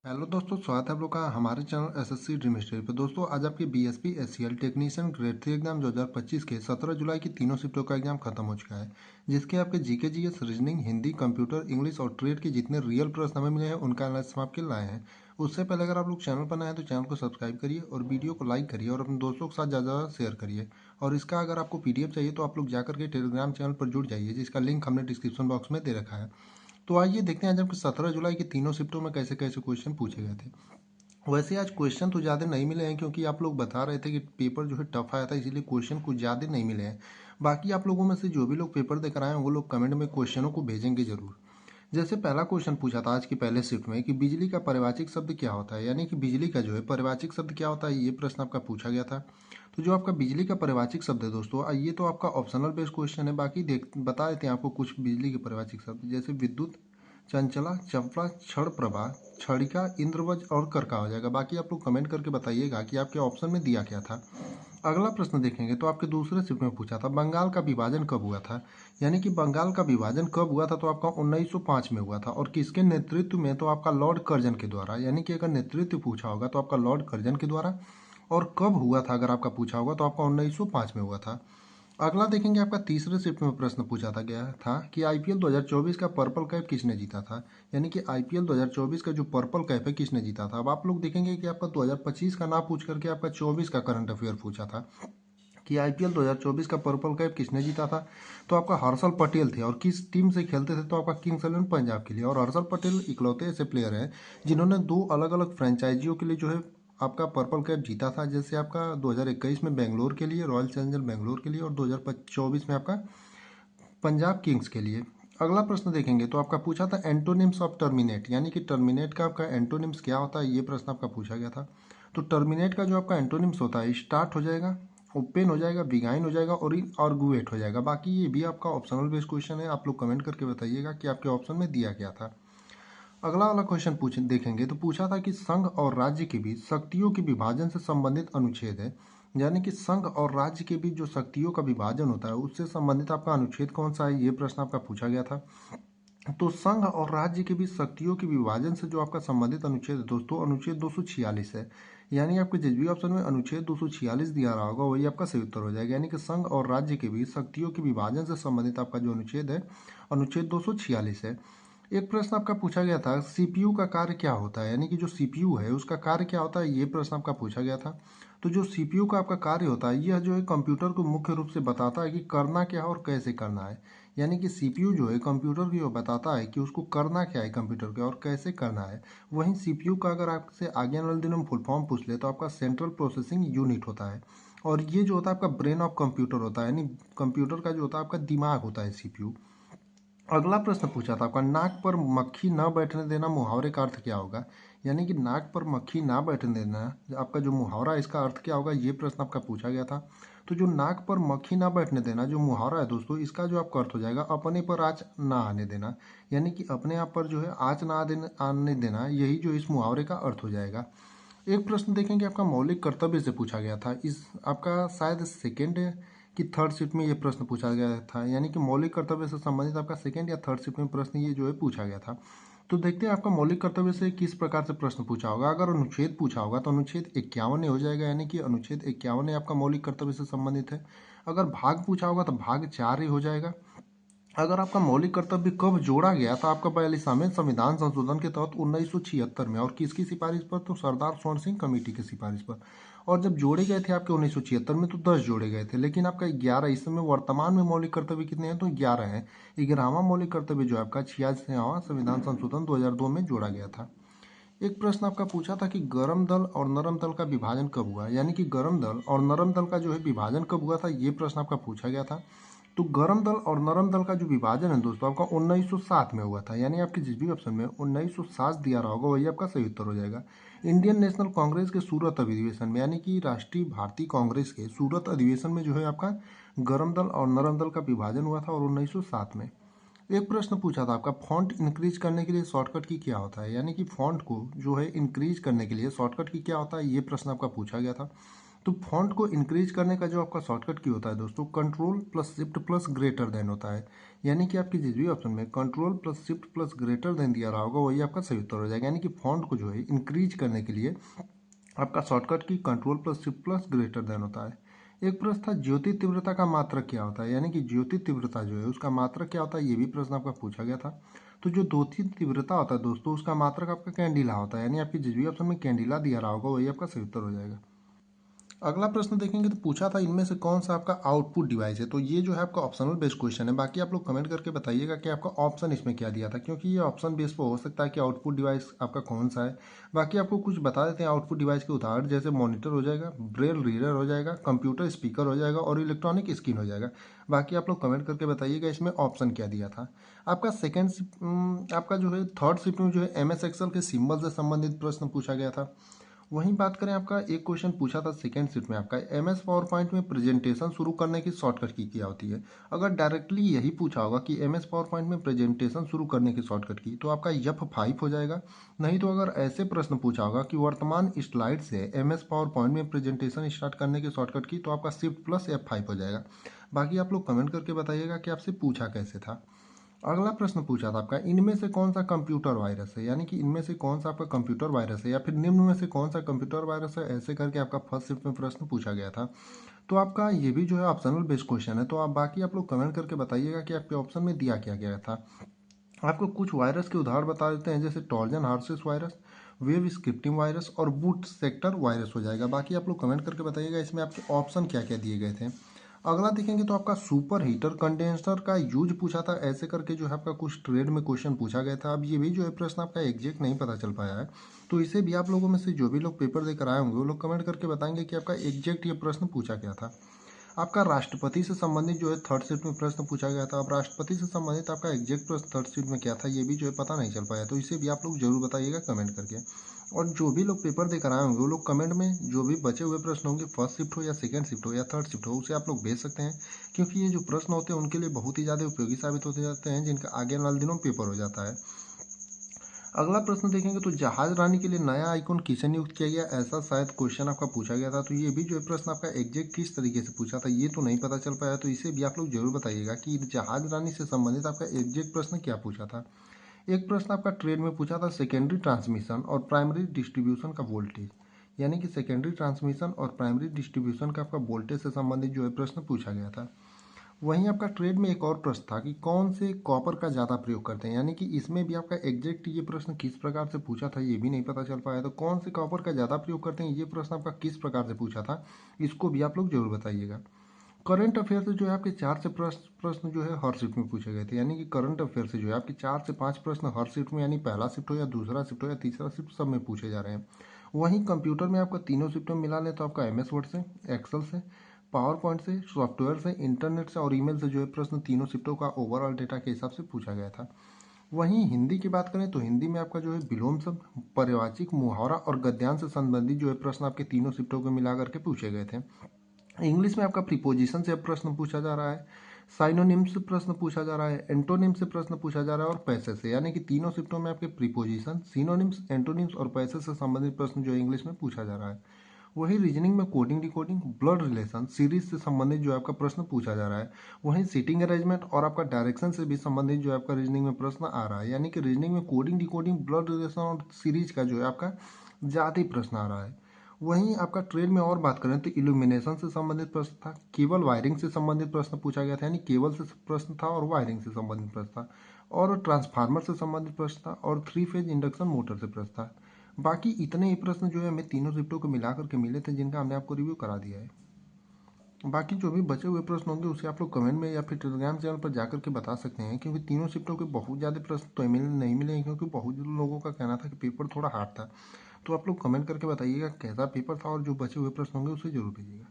Hello दोस्तों, स्वागत है आप लोग का हमारे चैनल एसएससी ड्रीम स्टडी पे। दोस्तों आज आपके BSP SCL technician grade 3 exam 2025 के 17 जुलाई की तीनों शिफ्टों का एग्जाम खत्म हो चुका है, जिसके आपके GK GS reasoning Hindi computer English और ट्रेड के जितने रियल प्रश्न हमें मिले हैं उनका एनालिसिस हम आपके लाए हैं। उससे पहले अगर आप लोग चैनल पर नए हैं तो चैनल को सब्सक्राइब करिए और वीडियो को लाइक करिए और अपने दोस्तों के साथ ज़्यादा शेयर करिए। और इसका अगर आपको पीडीएफ चाहिए तो आप लोग जाकर के टेलीग्राम चैनल पर जुड़ जाइए, जिसका लिंक हमने डिस्क्रिप्शन बॉक्स में दे रखा है। तो आइए देखते हैं आज आपके 17 जुलाई की तीनों शिफ्टों में कैसे कैसे क्वेश्चन पूछे गए थे। वैसे आज क्वेश्चन तो ज़्यादा नहीं मिले हैं, क्योंकि आप लोग बता रहे थे कि पेपर जो है टफ आया था, इसीलिए क्वेश्चन कुछ ज़्यादा नहीं मिले हैं। बाकी आप लोगों में से जो भी लोग पेपर देकर आए हैं वो लोग कमेंट में क्वेश्चनों को भेजेंगे जरूर। जैसे पहला क्वेश्चन पूछा था आज की पहले शिफ्ट में कि बिजली का पारिभाषिक शब्द क्या होता है, यानी कि बिजली का जो है पारिभाषिक शब्द क्या होता है, ये प्रश्न आपका पूछा गया था। तो जो आपका बिजली का पारिभाषिक शब्द है दोस्तों, ये तो आपका ऑप्शनल बेस्ड क्वेश्चन है। बाकी देख बता देते हैं आपको कुछ बिजली के पारिभाषिक शब्द, जैसे विद्युत, चंचला, चंपा, क्षण प्रभा, क्षणिका, इंद्रवज और कर्का हो जाएगा। बाकी आप लोग कमेंट करके बताइएगा कि आपके ऑप्शन में दिया क्या था। अगला प्रश्न देखेंगे तो आपके दूसरे शिफ्ट में पूछा था बंगाल का विभाजन कब हुआ था, यानी कि बंगाल का विभाजन कब हुआ था, तो आपका 1905 में हुआ था। और किसके नेतृत्व में, तो आपका लॉर्ड कर्जन के द्वारा। यानी कि अगर नेतृत्व पूछा होगा तो आपका लॉर्ड कर्जन के द्वारा। और कब हुआ था अगर आपका पूछा होगा तो आपका 1905 में हुआ था। अगला देखेंगे आपका तीसरे शिफ्ट में प्रश्न पूछा था गया था कि आईपीएल 2024 का पर्पल कैप किसने जीता था, यानी कि आईपीएल 2024 का जो पर्पल कैप है किसने जीता था। अब आप लोग देखेंगे कि आपका 2025 का ना पूछ करके आपका 24 का करंट अफेयर पूछा था कि आईपीएल 2024 का पर्पल कैप किसने जीता था। तो आपका हर्षल पटेल थे। और किस टीम से खेलते थे, तो आपका किंग्स इलेवन पंजाब के लिए। और हर्षल पटेल इकलौते ऐसे प्लेयर हैं जिन्होंने दो अलग अलग फ्रेंचाइजियों के लिए जो है आपका पर्पल कैप जीता था। जैसे आपका 2021 में बेंगलोर के लिए, रॉयल चैलेंजर बेंगलोर के लिए, और 2024 में आपका पंजाब किंग्स के लिए। अगला प्रश्न देखेंगे तो आपका पूछा था एंटोनिम्स ऑफ टर्मिनेट, यानी कि टर्मिनेट का आपका एंटोनिम्स क्या होता है, ये प्रश्न आपका पूछा गया था। तो टर्मिनेट का जो आपका एंटोनिम्स होता है, स्टार्ट हो जाएगा, ओपन हो जाएगा, बिगाइन हो जाएगा और आर्गुएट हो जाएगा। बाकी ये भी आपका ऑप्शनल बेस्ड क्वेश्चन है, आप लोग कमेंट करके बताइएगा कि आपके ऑप्शन में दिया क्या था। अगला वाला क्वेश्चन पूछ देखेंगे तो पूछा था कि संघ और राज्य के बीच शक्तियों के विभाजन से संबंधित अनुच्छेद है, यानी कि संघ और राज्य के बीच जो शक्तियों का विभाजन होता है उससे संबंधित आपका अनुच्छेद कौन सा है, ये प्रश्न आपका पूछा गया था। तो संघ और राज्य के बीच शक्तियों के विभाजन से जो आपका संबंधित अनुच्छेद है दोस्तों, अनुच्छेद 246 है। यानी आपके जिस भी ऑप्शन में अनुच्छेद 246 दिया रहा होगा वही आपका सही उत्तर हो जाएगा। यानी कि संघ और राज्य के बीच शक्तियों के विभाजन से संबंधित आपका जो अनुच्छेद है, अनुच्छेद 246 है। एक प्रश्न आपका पूछा गया था सीपीयू का कार्य क्या होता है, यानी कि जो सीपीयू है उसका कार्य क्या होता है, ये प्रश्न आपका पूछा गया था। तो जो सीपीयू का आपका कार्य होता है, यह जो है कंप्यूटर को मुख्य रूप से बताता है कि करना क्या है और कैसे करना है। यानी कि सीपीयू जो है कंप्यूटर को बताता है कि उसको करना क्या है कंप्यूटर के और कैसे करना है। वहीं सीपीयू का अगर आपसे आगे वाले दिनों में फुल फॉर्म पूछ ले तो आपका सेंट्रल प्रोसेसिंग यूनिट होता है। और ये जो होता है आपका ब्रेन ऑफ कंप्यूटर होता है, यानी कंप्यूटर का जो होता है आपका दिमाग होता है सीपीयू। अगला प्रश्न पूछा था आपका नाक पर मक्खी न बैठने देना मुहावरे का अर्थ क्या होगा, यानी कि नाक पर मक्खी ना बैठने देना आपका जो मुहावरा है इसका अर्थ क्या होगा, ये प्रश्न आपका पूछा गया था। तो जो नाक पर मक्खी ना बैठने देना जो मुहावरा है दोस्तों, इसका जो आपका अर्थ हो जाएगा अपने पर आँच ना आने देना, यानी कि अपने आप पर जो है आँच ना आने देना, यही जो इस मुहावरे का अर्थ हो जाएगा। एक प्रश्न देखेंगे आपका मौलिक कर्तव्य से पूछा गया था, इस आपका शायद सेकेंड कि थर्ड शिफ्ट में ये प्रश्न पूछा गया था, यानी कि मौलिक कर्तव्य से संबंधित आपका सेकेंड या थर्ड शिफ्ट में प्रश्न ये जो है पूछा गया था। तो देखते हैं आपका मौलिक कर्तव्य से किस प्रकार से प्रश्न पूछा होगा। अगर अनुच्छेद पूछा होगा तो अनुच्छेद 51 हो जाएगा, यानी कि अनुच्छेद 51 आपका मौलिक कर्तव्य से संबंधित है। अगर भाग पूछा होगा तो भाग 4 ही हो जाएगा। अगर आपका मौलिक कर्तव्य कब जोड़ा गया था, आपका 42वें संविधान संशोधन के तहत 1976 में, और किसकी सिफारिश पर, तो सरदार स्वर्ण सिंह कमेटी की सिफारिश पर। और जब जोड़े गए थे आपके 1976 में तो 10 जोड़े गए थे, लेकिन आपका 11 इस समय वर्तमान में मौलिक कर्तव्य कितने हैं, तो 11 हैं। 11वां मौलिक कर्तव्य जो है आपका 86वां संविधान संशोधन 2002 में जोड़ा गया था। एक प्रश्न आपका पूछा था कि गर्म दल और नरम दल का विभाजन कब हुआ, यानी कि गर्म दल और नरम दल का जो है विभाजन कब हुआ था, ये प्रश्न आपका पूछा गया था। तो गर्म दल और नरम दल का जो विभाजन है दोस्तों आपका 1907 में हुआ था, यानी आपके जिस भी ऑप्शन में 1907 दिया रहा होगा वही आपका सही उत्तर हो जाएगा। इंडियन नेशनल कांग्रेस के सूरत अधिवेशन में, यानी कि राष्ट्रीय भारतीय कांग्रेस के सूरत अधिवेशन में जो है आपका गर्म दल और नरम दल का विभाजन हुआ था और 1907 में। एक प्रश्न पूछा था आपका फॉन्ट इंक्रीज करने के लिए शॉर्टकट की क्या होता है, यानी कि फॉन्ट को जो है इंक्रीज करने के लिए शॉर्टकट की क्या होता है, ये प्रश्न आपका पूछा गया था। तो फॉन्ट को इंक्रीज करने का जो आपका शॉर्टकट की होता है दोस्तों, control plus shift plus greater than होता है। यानी कि आपकी जिस भी ऑप्शन में control plus shift plus greater than दिया रहा होगा वही आपका सही उत्तर हो जाएगा। यानी कि फॉन्ट को जो है इंक्रीज करने के लिए आपका शॉर्टकट की control plus shift plus greater than होता है। एक प्रश्न था ज्योति तीव्रता का मात्रक क्या होता है, यानी कि ज्योति तीव्रता जो है उसका मात्रक क्या होता है, ये भी प्रश्न आपका पूछा गया था। तो जो ज्योति तीव्रता होता है दोस्तों उसका मात्रक आपका कैंडिला होता है। यानी आपकी जिस भी ऑप्शन में कैंडिला दिया रहा होगा वही आपका सही उत्तर हो जाएगा। अगला प्रश्न देखेंगे तो पूछा था इनमें से कौन सा आपका आउटपुट डिवाइस है। तो ये जो है आपका ऑप्शनल बेस्ड क्वेश्चन है। बाकी आप लोग कमेंट करके बताइएगा कि आपका ऑप्शन इसमें क्या दिया था, क्योंकि ये ऑप्शन बेस पर हो सकता है कि आउटपुट डिवाइस आपका कौन सा है। बाकी आपको कुछ बता देते हैं आउटपुट डिवाइस के उदाहरण, जैसे मॉनिटर हो जाएगा, ब्रेल रीडर हो जाएगा, कंप्यूटर स्पीकर हो जाएगा और इलेक्ट्रॉनिक स्क्रीन हो जाएगा। बाकी आप लोग कमेंट करके बताइएगा इसमें ऑप्शन क्या दिया था। आपका आपका जो है थर्ड शिफ्ट में जो है MS एक्सेल के सिंबल से संबंधित प्रश्न पूछा गया था। वहीं बात करें, आपका एक क्वेश्चन पूछा था सेकंड शिफ्ट में आपका MS पावर पॉइंट में प्रेजेंटेशन शुरू करने की शॉर्टकट की क्या होती है। अगर डायरेक्टली यही पूछा होगा कि MS पावर पॉइंट में प्रेजेंटेशन शुरू करने की शॉर्टकट की, तो आपका F5 हो जाएगा। नहीं तो अगर ऐसे प्रश्न पूछा होगा कि वर्तमान स्लाइड से MS पावर पॉइंट में प्रेजेंटेशन स्टार्ट करने की शॉर्टकट की, तो आपका शिफ्ट प्लस F5 हो जाएगा। बाकी आप लोग कमेंट करके बताइएगा कि आपसे पूछा कैसे था। अगला प्रश्न पूछा था आपका इनमें से कौन सा कंप्यूटर वायरस है, यानी कि इनमें से कौन सा आपका कंप्यूटर वायरस है या फिर निम्न में से कौन सा कंप्यूटर वायरस है, ऐसे करके आपका फर्स्ट शिफ्ट में प्रश्न पूछा गया था। तो आपका ये भी जो है ऑप्शनल बेस्ड क्वेश्चन है। तो आप बाकी आप लोग कमेंट करके बताइएगा कि आपके ऑप्शन में दिया क्या गया था। आपको कुछ वायरस के उदाहरण बता देते हैं, जैसे Trojan horses virus, web scripting virus और बूट सेक्टर वायरस हो जाएगा। बाकी आप लोग कमेंट करके बताइएगा इसमें आपके ऑप्शन क्या क्या दिए गए थे। अगला देखेंगे तो आपका सुपर हीटर कंडेंसर का यूज पूछा था, ऐसे करके जो है आपका कुछ ट्रेड में क्वेश्चन पूछा गया था। अब ये भी जो है प्रश्न आपका एग्जैक्ट नहीं पता चल पाया है, तो इसे भी आप लोगों में से जो भी लोग पेपर देकर आए होंगे वो लोग कमेंट करके बताएंगे कि आपका एग्जैक्ट ये प्रश्न पूछा गया था। आपका राष्ट्रपति से संबंधित जो है थर्ड शिफ्ट में प्रश्न पूछा गया था। अब राष्ट्रपति से संबंधित आपका एग्जैक्ट प्रश्न थर्ड शिफ्ट में क्या था ये भी जो है पता नहीं चल पाया, तो इसे भी आप लोग जरूर बताइएगा कमेंट करके। और जो भी लोग पेपर देकर आए होंगे वो लोग कमेंट में जो भी बचे हुए प्रश्न होंगे, फर्स्ट शिफ्ट हो या सेकंड शिफ्ट हो या थर्ड शिफ्ट हो, उसे आप लोग भेज सकते हैं, क्योंकि ये जो प्रश्न होते हैं उनके लिए बहुत ही ज़्यादा उपयोगी साबित होते जाते हैं, जिनका आगे वाले दिनों में पेपर हो जाता है। अगला प्रश्न देखेंगे तो जहाज रानी के लिए नया आइकॉन किसे नियुक्त किया गया, ऐसा शायद क्वेश्चन आपका पूछा गया था। तो ये भी जो है प्रश्न आपका एग्जैक्ट किस तरीके से पूछा था ये तो नहीं पता चल पाया, तो इसे भी आप लोग जरूर बताइएगा कि जहाज रानी से संबंधित आपका एग्जैक्ट प्रश्न क्या पूछा था। एक प्रश्न आपका ट्रेड में पूछा था सेकेंडरी ट्रांसमिशन और प्राइमरी डिस्ट्रीब्यूशन का वोल्टेज, यानी कि सेकेंडरी ट्रांसमिशन और प्राइमरी डिस्ट्रीब्यूशन का आपका वोल्टेज से संबंधित जो है प्रश्न पूछा गया था। वहीं आपका ट्रेड में एक और प्रश्न था कि कौन से कॉपर का ज़्यादा प्रयोग करते हैं, यानी कि इसमें भी आपका एग्जैक्ट ये प्रश्न किस प्रकार से पूछा था ये भी नहीं पता चल पाया। तो कौन से कॉपर का ज़्यादा प्रयोग करते हैं ये प्रश्न आपका किस प्रकार से पूछा था, इसको भी आप लोग जरूर बताइएगा। करंट अफेयर से जो है आपके 4 से प्रश्न जो है हर शिफ्ट में पूछे गए थे, यानी कि करंट अफेयर से जो है आपके 4 से 5 प्रश्न हर शिफ्ट में, यानी पहला शिफ्ट हो या दूसरा शिफ्ट हो या तीसरा शिफ्ट, सब में पूछे जा रहे हैं। वहीं कंप्यूटर में आपका तीनों शिफ्ट में मिला लें तो आपका MS वर्ड से, एक्सेल से, पावर पॉइंट से, सॉफ्टवेयर से, इंटरनेट से और ईमेल से जो है प्रश्न तीनों शिफ्टों का ओवरऑल डेटा के हिसाब से पूछा गया था। वहीं हिंदी की बात करें तो हिंदी में आपका जो है विलोम शब्द, पर्यवाची, मुहावरा और गद्यांश से संबंधित जो है प्रश्न आपके तीनों शिफ्टों को मिला करके पूछे गए थे। इंग्लिश में आपका प्रीपोजिशन से प्रश्न पूछा जा रहा है, साइनोनिम से प्रश्न पूछा जा रहा है, एंटोनिम से प्रश्न पूछा जा रहा है और पैसेज से, यानी कि तीनों शिफ्टों में आपके प्रीपोजिशन, सिनोनिम्स, एंटोनिम्स और पैसेज से संबंधित प्रश्न जो है इंग्लिश में पूछा जा रहा है। वही रीजनिंग में coding, decoding, blood relation, series से संबंधित जो है आपका प्रश्न पूछा जा रहा है। वहीं सीटिंग अरेंजमेंट और आपका डायरेक्शन से भी संबंधित जो है आपका रीजनिंग में प्रश्न आ रहा है, यानी कि रीजनिंग में कोडिंग, डिकोडिंग, ब्लड रिलेशन और सीरीज का जो है आपका ज़्यादा ही प्रश्न आ रहा है। वहीं आपका ट्रेड में और बात करें तो इल्यूमिनेशन से संबंधित प्रश्न था, केबल वायरिंग से संबंधित प्रश्न पूछा गया था, यानी केबल से प्रश्न था और वायरिंग से संबंधित प्रश्न था, और ट्रांसफार्मर से संबंधित प्रश्न था और 3 फेज इंडक्शन मोटर से प्रश्न था। बाकी इतने ही प्रश्न जो है हमें तीनों शिफ्टों को मिला करके मिले थे, जिनका हमने आपको रिव्यू करा दिया है। बाकी जो भी बचे हुए प्रश्न होंगे उसे आप लोग कमेंट में या फिर टेलीग्राम चैनल पर जाकर के बता सकते हैं, क्योंकि तीनों शिफ्टों के बहुत ज़्यादा प्रश्न तो नहीं मिले हैं, क्योंकि बहुत लोगों का कहना था कि पेपर थोड़ा हार्ड था। तो आप लोग कमेंट करके बताइएगा कैसा पेपर था, और जो बचे हुए प्रश्न होंगे उसे जरूर भेजिएगा।